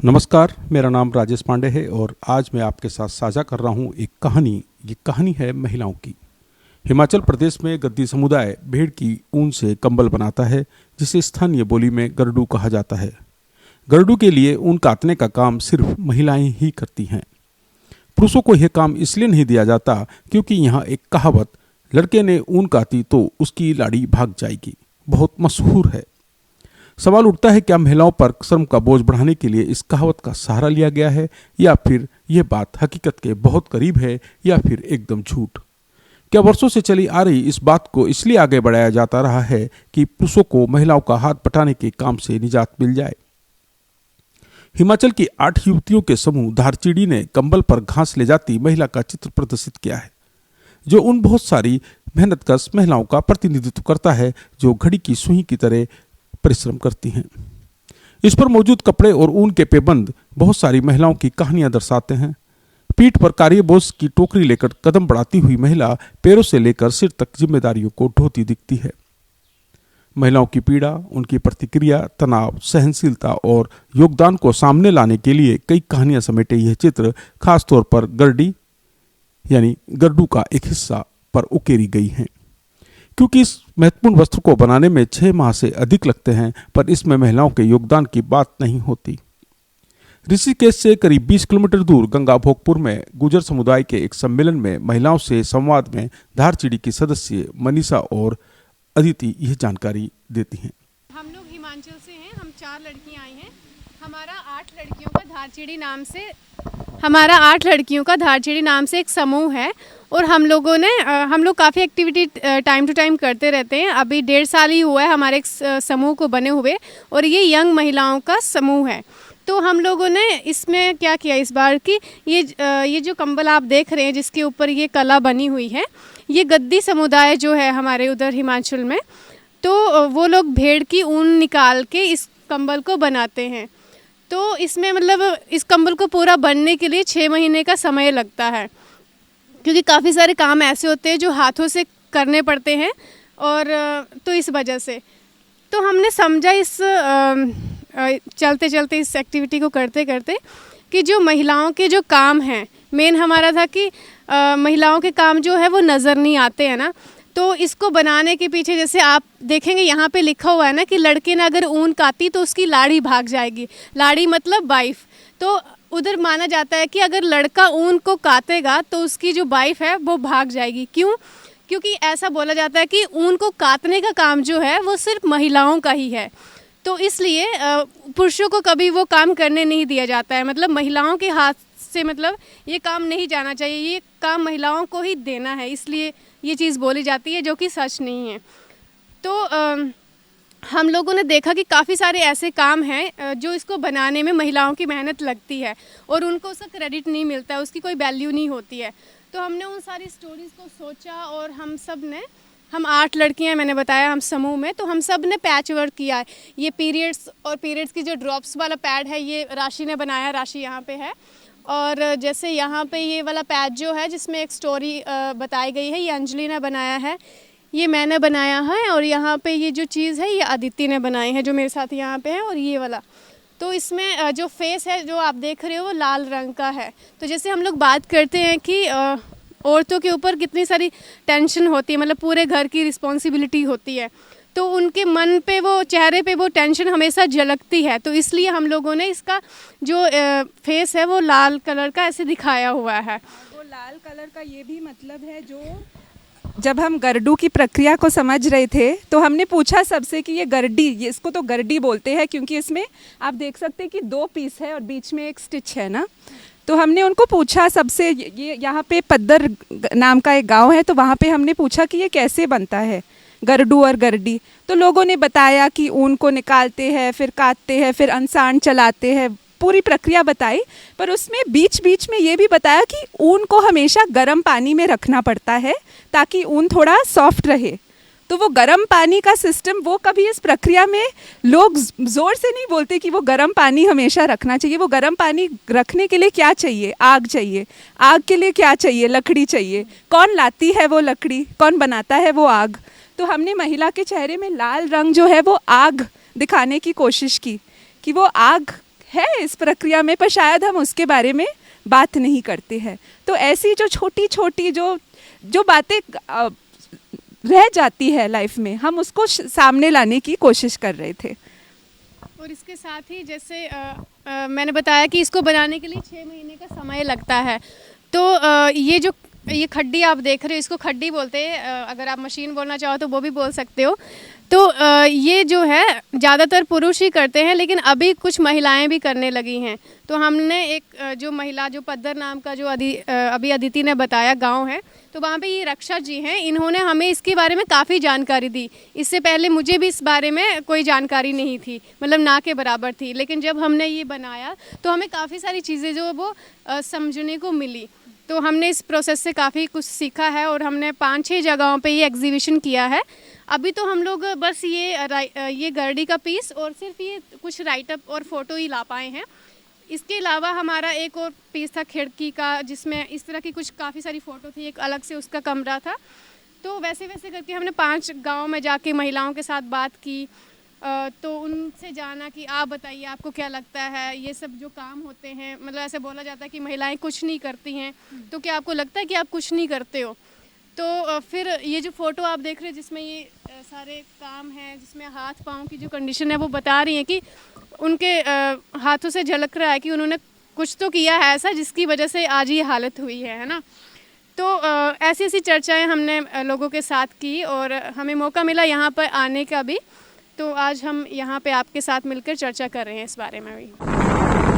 नमस्कार, मेरा नाम राजेश पांडे है और आज मैं आपके साथ साझा कर रहा हूँ एक कहानी। ये कहानी है महिलाओं की। हिमाचल प्रदेश में गद्दी समुदाय भेड़ की ऊन से कंबल बनाता है, जिसे स्थानीय बोली में गरडू कहा जाता है। गरडू के लिए ऊन काटने का काम सिर्फ महिलाएं ही करती हैं। पुरुषों को यह काम इसलिए नहीं दिया जाता क्योंकि यहाँ एक कहावत, लड़के ने ऊन काटी तो उसकी लाड़ी भाग जाएगी, बहुत मशहूर है। सवाल उठता है, क्या महिलाओं पर श्रम का बोझ बढ़ाने के लिए इस कहावत का सहारा लिया गया है, या फिर यह बात हकीकत के बहुत करीब है, या फिर एकदम झूठ? क्या वर्षों से चली आ रही इस बात को इसलिए आगे बढ़ाया जाता रहा है कि पुरुषों को महिलाओं का हाथ बटाने के काम से निजात मिल जाए? हिमाचल की 8 युवतियों के समूह धारचीड़ी ने कंबल पर घास ले जाती महिला का चित्र प्रदर्शित किया है, जो उन बहुत सारी मेहनतकश महिलाओं का प्रतिनिधित्व करता है जो घड़ी की सुई की तरह परिश्रम करती हैं। इस पर मौजूद कपड़े और ऊन के पेबंद बहुत सारी महिलाओं की कहानियां दर्शाते हैं। पीठ पर कार्यबोझ की टोकरी लेकर कदम बढ़ाती हुई महिला पैरों से लेकर सिर तक जिम्मेदारियों को ढोती दिखती है। महिलाओं की पीड़ा, उनकी प्रतिक्रिया, तनाव, सहनशीलता और योगदान को सामने लाने के लिए कई कहानियां समेटे यह चित्र खासतौर पर गरडी यानी गरडू का एक हिस्सा पर उकेरी गई हैं। क्योंकि इस महत्वपूर्ण वस्त्र को बनाने में 6 माह से अधिक लगते हैं, पर इसमें महिलाओं के योगदान की बात नहीं होती। ऋषिकेश से करीब 20 किलोमीटर दूर गंगा भोगपुर में गुर्जर समुदाय के एक सम्मेलन में महिलाओं से संवाद में धारचीड़ी की सदस्य मनीषा और अदिति यह जानकारी देती हैं। हम लोग हिमाचल से हैं, हम 4 लड़कियां आई हैं। हमारा 8 लड़कियों का धारचीड़ी नाम से एक समूह है और हम लोग काफ़ी एक्टिविटी टाइम टू टाइम करते रहते हैं। अभी 1.5 साल ही हुआ है हमारे एक समूह को बने हुए, और ये यंग महिलाओं का समूह है। तो हम लोगों ने इसमें क्या किया इस बार कि ये जो कंबल आप देख रहे हैं जिसके ऊपर ये कला बनी हुई है, ये गद्दी समुदाय जो है हमारे उधर हिमाचल में, तो वो लोग भेड़ की ऊन निकाल के इस कंबल को बनाते हैं। तो इसमें मतलब इस कंबल को पूरा बनने के लिए 6 महीने का समय लगता है, क्योंकि काफ़ी सारे काम ऐसे होते हैं जो हाथों से करने पड़ते हैं, और तो इस वजह से तो हमने समझा इस चलते चलते इस एक्टिविटी को करते करते कि जो महिलाओं के जो काम हैं, मेन हमारा था कि महिलाओं के काम जो है वो नज़र नहीं आते हैं ना। तो इसको बनाने के पीछे जैसे आप देखेंगे यहाँ पे लिखा हुआ है ना कि लड़के ने अगर ऊन काटी तो उसकी लाड़ी भाग जाएगी। लाड़ी मतलब वाइफ। तो उधर माना जाता है कि अगर लड़का ऊन को काटेगा तो उसकी जो वाइफ है वो भाग जाएगी। क्यों? क्योंकि ऐसा बोला जाता है कि ऊन को काटने का काम जो है वो सिर्फ महिलाओं का ही है। तो इसलिए पुरुषों को कभी वो काम करने नहीं दिया जाता है, मतलब महिलाओं के हाथ से मतलब ये काम नहीं जाना चाहिए, ये काम महिलाओं को ही देना है, इसलिए ये चीज़ बोली जाती है, जो कि सच नहीं है। तो हम लोगों ने देखा कि काफ़ी सारे ऐसे काम हैं जो इसको बनाने में महिलाओं की मेहनत लगती है और उनको उसका क्रेडिट नहीं मिलता है, उसकी कोई वैल्यू नहीं होती है। तो हमने उन सारी स्टोरीज़ को सोचा और हम 8 लड़कियां, मैंने बताया हम समूह में, तो हम सब ने पैच वर्क किया है। ये पीरियड्स की जो ड्रॉप्स वाला पैड है ये राशि ने बनाया, राशि यहाँ पे है। और जैसे यहाँ पे ये वाला पैड जो है जिसमें एक स्टोरी बताई गई है, ये अंजलि ने बनाया है, ये मैंने बनाया है। और यहाँ पे ये जो चीज़ है ये अदिति ने बनाई है जो मेरे साथ यहाँ पे है। और ये वाला, तो इसमें जो फेस है जो आप देख रहे हो वो लाल रंग का है। तो जैसे हम लोग बात करते हैं कि औरतों के ऊपर कितनी सारी टेंशन होती है, मतलब पूरे घर की रिस्पॉन्सिबिलिटी होती है, तो उनके मन पे वो चेहरे पे वो टेंशन हमेशा झलकती है। तो इसलिए हम लोगों ने इसका जो फेस है वो लाल कलर का ऐसे दिखाया हुआ है। वो लाल कलर का ये भी मतलब है, जो जब हम गरडू की प्रक्रिया को समझ रहे थे तो हमने पूछा सबसे कि ये गरडी, ये इसको तो गरडी बोलते हैं क्योंकि इसमें आप देख सकते हैं कि 2 पीस है और बीच में एक स्टिच है ना। तो हमने उनको पूछा सबसे, ये यहाँ पे पद्दर नाम का एक गांव है, तो वहाँ पे हमने पूछा कि ये कैसे बनता है गरडू और गरडी। तो लोगों ने बताया कि ऊन को निकालते हैं, फिर काटते हैं, फिर अनसान चलाते हैं, पूरी प्रक्रिया बताई। पर उसमें बीच बीच में ये भी बताया कि ऊन को हमेशा गर्म पानी में रखना पड़ता है ताकि ऊन थोड़ा सॉफ्ट रहे। तो वो गर्म पानी का सिस्टम, वो कभी इस प्रक्रिया में लोग ज़ोर से नहीं बोलते कि वो गर्म पानी हमेशा रखना चाहिए। वो गर्म पानी रखने के लिए क्या चाहिए? आग चाहिए। आग के लिए क्या चाहिए? लकड़ी चाहिए। कौन लाती है वो लकड़ी? कौन बनाता है वो आग? तो हमने महिला के चेहरे में लाल रंग जो है वो आग दिखाने की कोशिश की कि वो आग है इस प्रक्रिया में, पर शायद हम उसके बारे में बात नहीं करते हैं। तो ऐसी जो छोटी छोटी जो बातें रह जाती है लाइफ में, हम उसको सामने लाने की कोशिश कर रहे थे। और इसके साथ ही जैसे मैंने बताया कि इसको बनाने के लिए 6 महीने का समय लगता है। तो ये खड्डी आप देख रहे हो, इसको खड्डी बोलते हैं, अगर आप मशीन बोलना चाहो तो वो भी बोल सकते हो। तो ये जो है ज़्यादातर पुरुष ही करते हैं, लेकिन अभी कुछ महिलाएं भी करने लगी हैं। तो हमने एक जो महिला, जो पद्दर नाम का जो अभी अदिति ने बताया गांव है, तो वहाँ पे ये रक्षा जी हैं, इन्होंने हमें इसके बारे में काफ़ी जानकारी दी। इससे पहले मुझे भी इस बारे में कोई जानकारी नहीं थी, मतलब ना के बराबर थी। लेकिन जब हमने ये बनाया तो हमें काफ़ी सारी चीज़ें जो वो समझने को मिली। तो हमने इस प्रोसेस से काफ़ी कुछ सीखा है और हमने 5-6 जगहों पे ये एग्जीबिशन किया है। अभी तो हम लोग बस ये गरडी का पीस और सिर्फ ये कुछ राइटअप और फ़ोटो ही ला पाए हैं। इसके अलावा हमारा एक और पीस था खिड़की का, जिसमें इस तरह की कुछ काफ़ी सारी फ़ोटो थी, एक अलग से उसका कमरा था। तो वैसे वैसे करके हमने 5 गाँव में जाके महिलाओं के साथ बात की, तो उनसे जाना कि आप बताइए आपको क्या लगता है, ये सब जो काम होते हैं, मतलब ऐसे बोला जाता है कि महिलाएं कुछ नहीं करती हैं, तो क्या आपको लगता है कि आप कुछ नहीं करते हो? तो फिर ये जो फ़ोटो आप देख रहे हैं जिसमें ये सारे काम हैं, जिसमें हाथ पाँव की जो कंडीशन है वो बता रही हैं कि उनके हाथों से झलक रहा है कि उन्होंने कुछ तो किया है ऐसा जिसकी वजह से आज ये हालत हुई है ना। तो ऐसी ऐसी चर्चाएं हमने लोगों के साथ की और हमें मौका मिला यहाँ पर आने का भी। तो आज हम यहाँ पे आपके साथ मिलकर चर्चा कर रहे हैं इस बारे में भी।